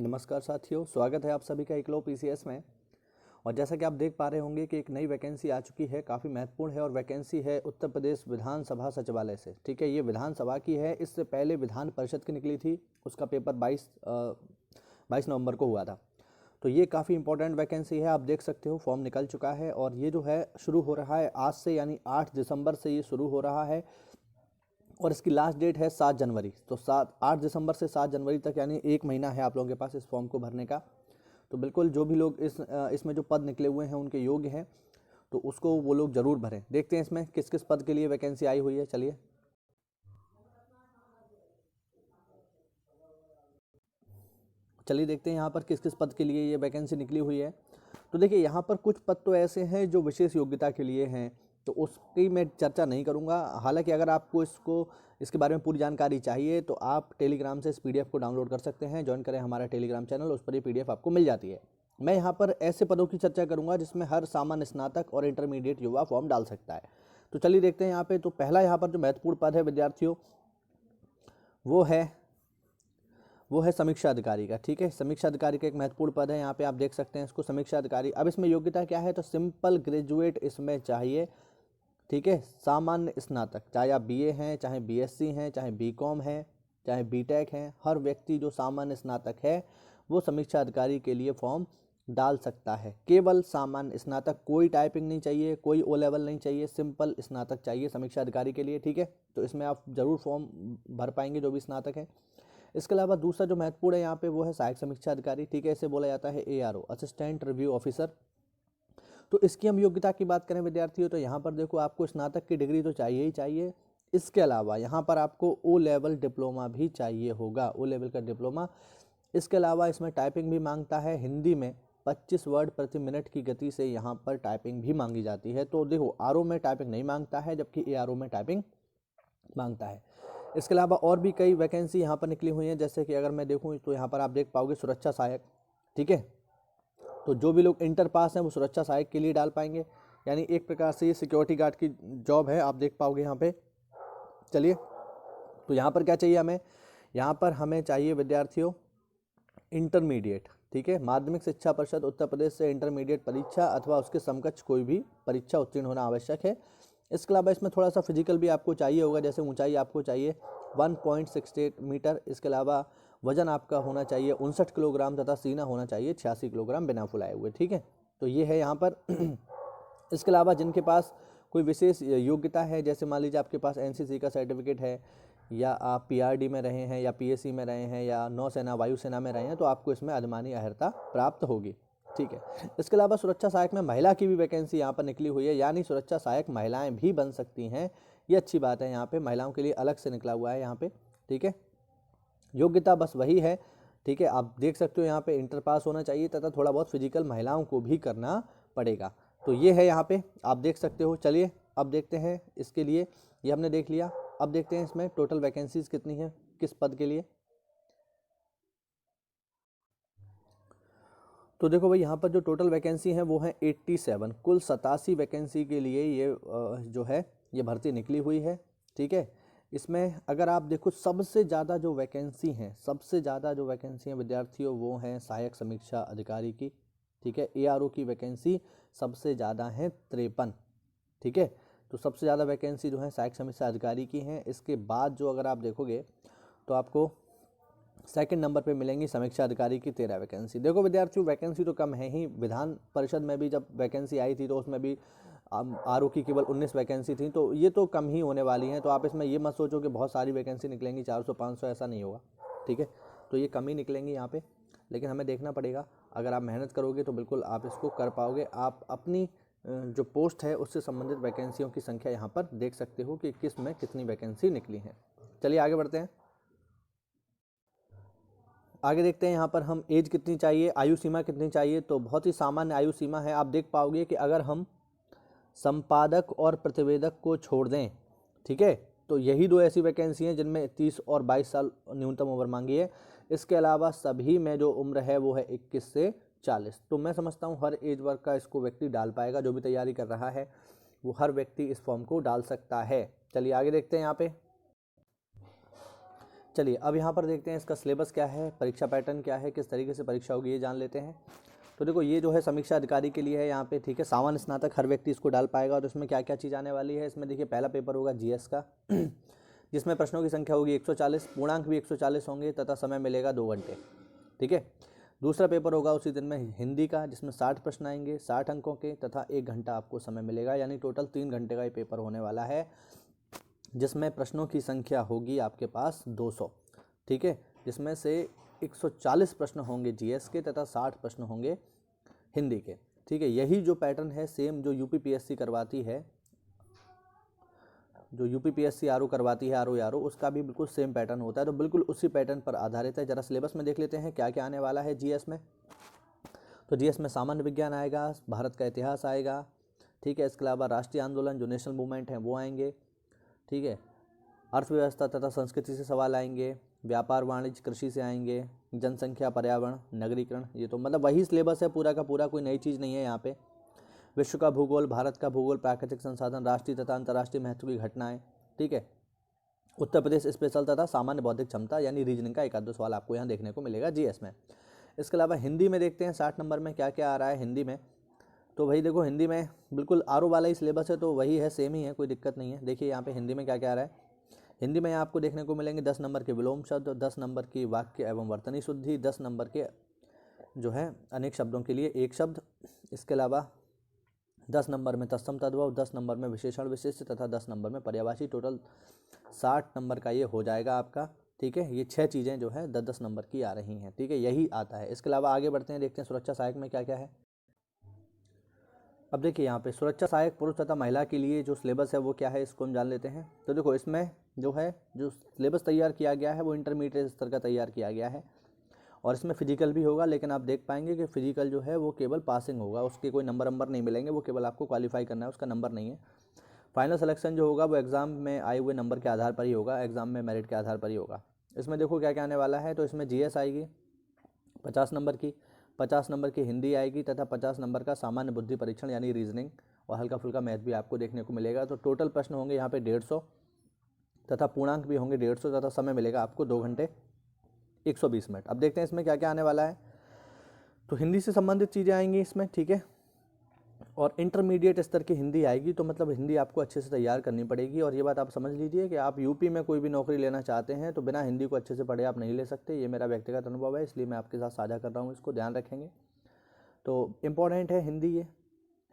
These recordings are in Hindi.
नमस्कार साथियों, स्वागत है आप सभी का इक्लो पीसीएस में। और जैसा कि आप देख पा रहे होंगे कि एक नई वैकेंसी आ चुकी है, काफ़ी महत्वपूर्ण है और वैकेंसी है उत्तर प्रदेश विधानसभा सचिवालय से। ठीक है, ये विधानसभा की है। इससे पहले विधान परिषद की निकली थी, उसका पेपर 22 नवंबर को हुआ था। तो ये काफ़ी इंपॉर्टेंट वैकेंसी है। आप देख सकते हो फॉर्म निकल चुका है और ये जो है शुरू हो रहा है आज से, यानी 8 दिसंबर से ये शुरू हो रहा है और इसकी लास्ट डेट है 7 जनवरी। तो 8 दिसंबर से 7 जनवरी तक, यानी 1 महीना है आप लोगों के पास इस फॉर्म को भरने का। तो बिल्कुल जो भी लोग इसमें जो पद निकले हुए हैं उनके योग्य हैं, तो उसको वो लोग ज़रूर भरें। देखते हैं इसमें किस किस पद के लिए वैकेंसी आई हुई है। चलिए देखते हैं यहाँ पर किस किस पद के लिए ये वैकेंसी निकली हुई है। तो देखिए यहाँ पर कुछ पद तो ऐसे हैं जो विशेष योग्यता के लिए हैं, तो उसकी मैं चर्चा नहीं करूँगा। हालांकि अगर आपको इसके बारे में पूरी जानकारी चाहिए तो आप टेलीग्राम से इस पीडीएफ को डाउनलोड कर सकते हैं। ज्वाइन करें हमारा टेलीग्राम चैनल, उस पर ये पीडीएफ आपको मिल जाती है। मैं यहाँ पर ऐसे पदों की चर्चा करूँगा जिसमें हर सामान्य स्नातक और इंटरमीडिएट युवा फॉर्म डाल सकता है। तो चलिए देखते हैं यहाँ पे। तो पहला यहाँ पर जो महत्वपूर्ण पद है विद्यार्थियों, वो है समीक्षा अधिकारी का। ठीक है, समीक्षा अधिकारी का एक महत्वपूर्ण पद है। यहाँ पे आप देख सकते हैं इसको, समीक्षा अधिकारी। अब इसमें योग्यता क्या है, तो सिंपल ग्रेजुएट इसमें चाहिए। ठीक है, सामान्य स्नातक, चाहे आप बीए हैं, चाहे बीएससी हैं, चाहे बीकॉम है, चाहे बीटेक हैं, हर व्यक्ति जो सामान्य स्नातक है वो समीक्षा अधिकारी के लिए फॉर्म डाल सकता है। केवल सामान्य स्नातक, कोई टाइपिंग नहीं चाहिए, कोई ओ लेवल नहीं चाहिए, सिंपल स्नातक चाहिए समीक्षा अधिकारी के लिए। ठीक है, तो इसमें आप जरूर फॉर्म भर पाएंगे जो भी स्नातक है। इसके अलावा दूसरा जो महत्वपूर्ण है यहाँ पे वो है सहायक समीक्षा अधिकारी। ठीक है, इसे बोला जाता है एआरओ, असिस्टेंट रिव्यू ऑफिसर। तो इसकी हम योग्यता की बात करें विद्यार्थियों, तो यहाँ पर देखो आपको स्नातक की डिग्री तो चाहिए ही चाहिए। इसके अलावा यहाँ पर आपको ओ लेवल डिप्लोमा भी चाहिए होगा, ओ लेवल का डिप्लोमा। इसके अलावा इसमें टाइपिंग भी मांगता है। हिंदी में 25 वर्ड प्रति मिनट की गति से यहाँ पर टाइपिंग भी मांगी जाती है। तो देखो आरओ में टाइपिंग नहीं मांगता है, जबकि एआरओ में टाइपिंग मांगता है। इसके अलावा और भी कई वैकेंसी यहाँ पर निकली हुई हैं, जैसे कि अगर मैं देखूँ तो यहाँ पर आप देख पाओगे सुरक्षा सहायक। ठीक है, तो जो भी लोग इंटर पास हैं वो सुरक्षा सहायक के लिए डाल पाएंगे, यानी एक प्रकार से ये सिक्योरिटी गार्ड की जॉब है, आप देख पाओगे यहाँ पे। चलिए, तो यहाँ पर क्या चाहिए हमें, यहाँ पर हमें चाहिए विद्यार्थियों इंटरमीडिएट। ठीक है, माध्यमिक शिक्षा परिषद उत्तर प्रदेश से इंटरमीडिएट परीक्षा अथवा उसके समकक्ष कोई भी परीक्षा उत्तीर्ण होना आवश्यक है। इसके अलावा इसमें थोड़ा सा फिजिकल भी आपको चाहिए होगा, जैसे ऊंचाई आपको चाहिए 1.68 मीटर। इसके अलावा वजन आपका होना चाहिए 59 किलोग्राम तथा सीना होना चाहिए 86 किलोग्राम बिना फुलाए हुए। ठीक है, तो ये है यहाँ पर। इसके अलावा जिनके पास कोई विशेष योग्यता है, जैसे मान लीजिए आपके पास एनसीसी का सर्टिफिकेट है, या आप पीआरडी में रहे हैं, या पीएससी में रहे हैं, या नौसेना वायुसेना में रहे हैं, तो आपको इसमें अधिमानी अर्हता प्राप्त होगी। ठीक है, इसके अलावा सुरक्षा सहायक में महिला की भी वैकेंसी यहाँ पर निकली हुई है, यानी सुरक्षा सहायक महिलाएं भी बन सकती हैं। ये अच्छी बात है, यहाँ पे महिलाओं के लिए अलग से निकला हुआ है यहाँ पे। ठीक है, योग्यता बस वही है। ठीक है, आप देख सकते हो यहाँ पे इंटर पास होना चाहिए तथा थोड़ा बहुत फिजिकल महिलाओं को भी करना पड़ेगा। तो ये है यहाँ पे, आप देख सकते हो। चलिए अब देखते हैं इसके लिए, ये हमने देख लिया। अब देखते हैं इसमें टोटल वैकेंसीज कितनी है किस पद के लिए। तो देखो भाई, यहाँ पर जो टोटल वैकेंसी है वो है 87, कुल 87 वैकेंसी के लिए ये जो है ये भर्ती निकली हुई है। ठीक है, इसमें अगर आप देखो सबसे ज़्यादा जो वैकेंसी हैं, सबसे ज़्यादा जो वैकेंसी हैं विद्यार्थियों वो हैं सहायक समीक्षा अधिकारी की। ठीक है, एआरओ की वैकेंसी सबसे ज़्यादा है 53। ठीक है, तो सबसे ज़्यादा वैकेंसी जो है सहायक समीक्षा अधिकारी की हैं। इसके बाद जो अगर आप देखोगे तो आपको सेकंड नंबर पे मिलेंगी समीक्षा अधिकारी की 13 वैकेंसी। देखो विद्यार्थियों, वैकेंसी तो कम है ही। विधान परिषद में भी जब वैकेंसी आई थी तो उसमें भी आरओ की केवल 19 वैकेंसी थी, तो ये तो कम ही होने वाली हैं। तो आप इसमें ये मत सोचो कि बहुत सारी वैकेंसी निकलेंगी, 400-500, ऐसा नहीं होगा। ठीक है, तो ये कम ही निकलेंगी यहाँ पे, लेकिन हमें देखना पड़ेगा। अगर आप मेहनत करोगे तो बिल्कुल आप इसको कर पाओगे। आप अपनी जो पोस्ट है उससे संबंधित वैकेंसियों की संख्या यहाँ पर देख सकते हो कि किस में कितनी वैकेंसी निकली है। चलिए आगे बढ़ते हैं। आगे देखते हैं यहाँ पर हम एज कितनी चाहिए, आयु सीमा कितनी चाहिए। तो बहुत ही सामान्य आयु सीमा है। आप देख पाओगे कि अगर हम संपादक और प्रतिवेदक को छोड़ दें, ठीक है, तो यही दो ऐसी वैकेंसी हैं जिनमें 30 और 22 साल न्यूनतम उम्र मांगी है। इसके अलावा सभी में जो उम्र है वो है 21 से 40। तो मैं समझता हूँ हर एज वर्ग का इसको व्यक्ति डाल पाएगा, जो भी तैयारी कर रहा है वो हर व्यक्ति इस फॉर्म को डाल सकता है। चलिए आगे देखते हैं यहाँ पे। चलिए अब यहाँ पर देखते हैं इसका सिलेबस क्या है, परीक्षा पैटर्न क्या है, किस तरीके से परीक्षा होगी, ये जान लेते हैं। तो देखो ये जो है समीक्षा अधिकारी के लिए है यहाँ पे, ठीक है। सामान्य स्नातक हर व्यक्ति इसको डाल पाएगा। और इसमें क्या क्या चीज़ आने वाली है, इसमें देखिए पहला पेपर होगा जीएस का जिसमें प्रश्नों की संख्या होगी 140, पूर्णांक भी 140 होंगे तथा समय मिलेगा 2 घंटे, ठीक है। दूसरा पेपर होगा उसी दिन में हिंदी का, जिसमें 60 प्रश्न आएंगे 60 अंकों के तथा 1 घंटा आपको समय मिलेगा, यानी टोटल 3 घंटे का ये पेपर होने वाला है, जिसमें प्रश्नों की संख्या होगी आपके पास 200, ठीक है। जिसमें से 140 प्रश्न होंगे जीएस के तथा 60 प्रश्न होंगे हिंदी के, ठीक है। यही जो पैटर्न है सेम जो यूपीपीएससी करवाती है, जो यूपीपीएससी आरओ करवाती है, आरओ उसका भी बिल्कुल सेम पैटर्न होता है। तो बिल्कुल उसी पैटर्न पर आधारित है। जरा सिलेबस में देख लेते हैं क्या क्या आने वाला है जीएस में। तो जीएस में सामान्य विज्ञान आएगा, भारत का इतिहास आएगा, ठीक है। इसके अलावा राष्ट्रीय आंदोलन जो नेशनल मूवमेंट है वो आएंगे, ठीक है। अर्थव्यवस्था तथा संस्कृति से सवाल आएंगे, व्यापार वाणिज्य कृषि से आएंगे, जनसंख्या पर्यावरण नगरीकरण, ये तो मतलब वही सिलेबस है पूरा का पूरा, कोई नई चीज़ नहीं है यहाँ पे। विश्व का भूगोल, भारत का भूगोल, प्राकृतिक संसाधन, राष्ट्रीय तथा अंतर्राष्ट्रीय महत्व की घटनाएं, ठीक है। उत्तर प्रदेश स्पेशल तथा सामान्य बौद्धिक क्षमता यानी रीजनिंग का 1-2 सवाल आपको यहाँ देखने को मिलेगा जीएस में। इसके अलावा हिंदी में देखते हैं 60 नंबर में क्या क्या आ रहा है हिंदी में। तो भाई देखो हिंदी में बिल्कुल आरओ वाला ही सिलेबस है, तो वही है, सेम ही है, कोई दिक्कत नहीं है। देखिए यहाँ पे हिंदी में क्या क्या आ रहा है। हिंदी में आपको देखने को मिलेंगे 10 नंबर के विलोम शब्द, 10 नंबर की वाक्य एवं वर्तनी शुद्धि, 10 नंबर के जो है अनेक शब्दों के लिए एक शब्द। इसके अलावा 10 नंबर में तत्सम तद्भव, 10 नंबर में विशेषण विशिष्ट तथा 10 नंबर में पर्यायवाची। टोटल 60 नंबर का ये हो जाएगा आपका, ठीक है। ये 6 चीज़ें जो है 10-10 नंबर की आ रही हैं, ठीक है, यही आता है। इसके अलावा आगे बढ़ते हैं, देखते हैं सुरक्षा सहायक में क्या क्या है। अब देखिए यहाँ पे सुरक्षा सहायक पुरुष तथा महिला के लिए जो सिलेबस है वो क्या है, इसको हम जान लेते हैं। तो देखो इसमें जो है जो सिलेबस तैयार किया गया है वो इंटरमीडिएट स्तर का तैयार किया गया है, और इसमें फिजिकल भी होगा, लेकिन आप देख पाएंगे कि फिजिकल जो है वो केवल पासिंग होगा, उसके कोई नंबर नहीं मिलेंगे, वो केवल आपको क्वालिफाई करना है, उसका नंबर नहीं है। फाइनल सिलेक्शन जो होगा वो एग्ज़ाम में आए हुए नंबर के आधार पर ही होगा, एग्ज़ाम में मेरिट के आधार पर ही होगा। इसमें देखो क्या क्या आने वाला है। तो इसमें जीएस आएगी 50 नंबर की, 50 नंबर की हिंदी आएगी तथा 50 नंबर का सामान्य बुद्धि परीक्षण यानी रीजनिंग, और हल्का फुल्का मैथ भी आपको देखने को मिलेगा। तो टोटल प्रश्न होंगे यहाँ पे 150 तथा पूर्णांक भी होंगे 150 तथा समय मिलेगा आपको 2 घंटे 120 मिनट। अब देखते हैं इसमें क्या क्या आने वाला है। तो हिंदी से संबंधित चीज़ें आएंगी इसमें, ठीक है, और इंटरमीडिएट स्तर की हिंदी आएगी। तो मतलब हिंदी आपको अच्छे से तैयार करनी पड़ेगी, और ये बात आप समझ लीजिए कि आप यूपी में कोई भी नौकरी लेना चाहते हैं तो बिना हिंदी को अच्छे से पढ़े आप नहीं ले सकते। ये मेरा व्यक्तिगत अनुभव है, इसलिए मैं आपके साथ साझा कर रहा हूँ, इसको ध्यान रखेंगे। तो इम्पॉर्टेंट है हिंदी, ये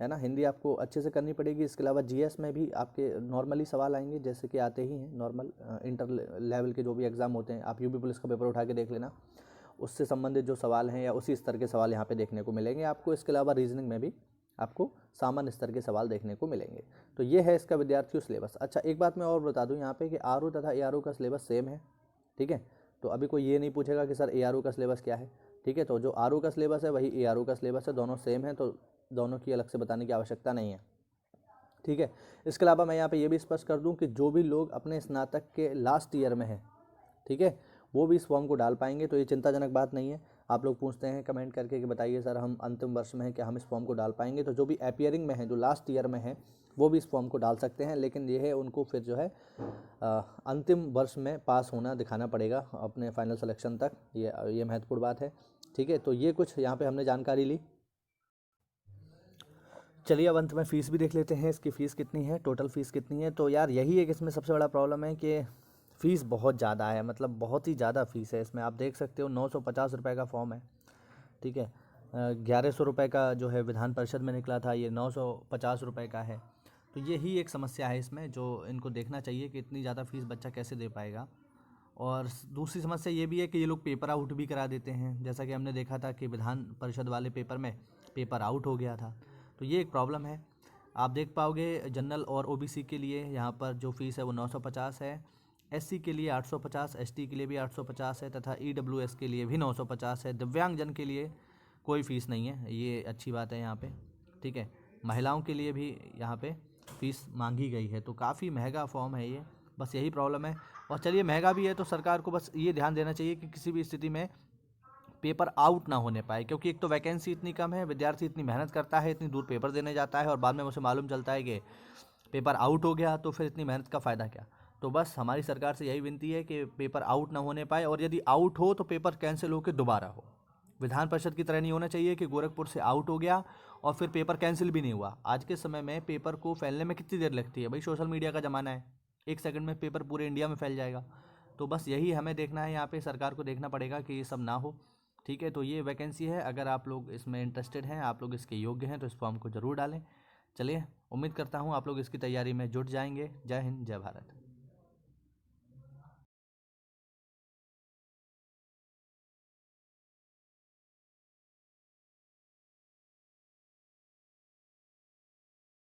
है ना, हिंदी आपको अच्छे से करनी पड़ेगी। इसके अलावा जीएस में भी आपके नॉर्मली सवाल आएंगे, जैसे कि आते ही हैं नॉर्मल इंटर लेवल के जो भी एग्ज़ाम होते हैं। आप यूपी पुलिस का पेपर उठा के देख लेना, उससे संबंधित जो सवाल हैं या उसी स्तर के सवाल यहाँ पे देखने को मिलेंगे आपको। इसके अलावा रीजनिंग में भी आपको सामान्य स्तर के सवाल देखने को मिलेंगे। तो ये है इसका विद्यार्थियों सिलेबस। अच्छा एक बात मैं और बता दूँ यहाँ पे कि आरओ तथा एआरओ का सिलेबस सेम है, ठीक है। तो अभी कोई ये नहीं पूछेगा कि सर एआरओ का सिलेबस क्या है, ठीक है। तो जो आरओ का सिलेबस है वही एआरओ का सिलेबस है, दोनों सेम है, तो दोनों की अलग से बताने की आवश्यकता नहीं है, ठीक है। इसके अलावा मैं यहाँ पे ये भी स्पष्ट कर दूँ कि जो भी लोग अपने स्नातक के लास्ट ईयर में हैं, ठीक है, वो भी इस फॉर्म को डाल पाएंगे। तो ये चिंताजनक बात नहीं है। आप लोग पूछते हैं कमेंट करके कि बताइए सर हम अंतिम वर्ष में हैं, क्या हम इस फॉर्म को डाल पाएंगे। तो जो भी अपीयरिंग में हैं, जो लास्ट ईयर में हैं, वो भी इस फॉर्म को डाल सकते हैं, लेकिन ये है उनको फिर जो है अंतिम वर्ष में पास होना दिखाना पड़ेगा अपने फाइनल सिलेक्शन तक। ये महत्वपूर्ण बात है, ठीक है। तो ये कुछ यहाँ पे हमने जानकारी ली। चलिए अब अंत में फ़ीस भी देख लेते हैं, इसकी फ़ीस कितनी है, टोटल फ़ीस कितनी है। तो यार यही एक इसमें सबसे बड़ा प्रॉब्लम है कि फ़ीस बहुत ज़्यादा है, मतलब बहुत ही ज़्यादा फ़ीस है इसमें। आप देख सकते हो 950 रुपये का फॉर्म है, ठीक है। 1100 रुपये का जो है विधान परिषद में निकला था, ये 950 रुपये का है। तो यही एक समस्या है इसमें, जो इनको देखना चाहिए कि इतनी ज़्यादा फ़ीस बच्चा कैसे दे पाएगा। और दूसरी समस्या ये भी है कि ये लोग पेपर आउट भी करा देते हैं, जैसा कि हमने देखा था कि विधान परिषद वाले पेपर में पेपर आउट हो गया था। तो ये एक प्रॉब्लम है। आप देख पाओगे जनरल और ओबीसी के लिए यहाँ पर जो फ़ीस है वो 950 है, एससी के लिए 850, एसटी के लिए भी 850 है तथा ईडब्ल्यूएस के लिए भी 950 है। दिव्यांगजन के लिए कोई फ़ीस नहीं है, ये अच्छी बात है यहाँ पे, ठीक है। महिलाओं के लिए भी यहाँ पे फ़ीस मांगी गई है। तो काफ़ी महंगा फॉर्म है ये, बस यही प्रॉब्लम है। और चलिए महंगा भी है तो सरकार को बस ये ध्यान देना चाहिए कि किसी भी स्थिति में पेपर आउट ना होने पाए, क्योंकि एक तो वैकेंसी इतनी कम है, विद्यार्थी इतनी मेहनत करता है, इतनी दूर पेपर देने जाता है और बाद में उसे मालूम चलता है कि पेपर आउट हो गया, तो फिर इतनी मेहनत का फ़ायदा क्या। तो बस हमारी सरकार से यही विनती है कि पेपर आउट ना होने पाए, और यदि आउट हो तो पेपर कैंसिल होकर दोबारा हो। विधान परिषद की तरह नहीं होना चाहिए कि गोरखपुर से आउट हो गया और फिर पेपर कैंसिल भी नहीं हुआ। आज के समय में पेपर को फैलने में कितनी देर लगती है भाई, सोशल मीडिया का ज़माना है, 1 सेकंड में पेपर पूरे इंडिया में फैल जाएगा। तो बस यही हमें देखना है, यहाँ पे सरकार को देखना पड़ेगा कि ये सब ना हो। ठीक है, तो ये वैकेंसी है, अगर आप लोग इसमें इंटरेस्टेड हैं, आप लोग इसके योग्य हैं, तो इस फॉर्म को ज़रूर डालें। चलिए, उम्मीद करता हूँ आप लोग इसकी तैयारी में जुट जाएंगे। जय हिंद, जय भारत।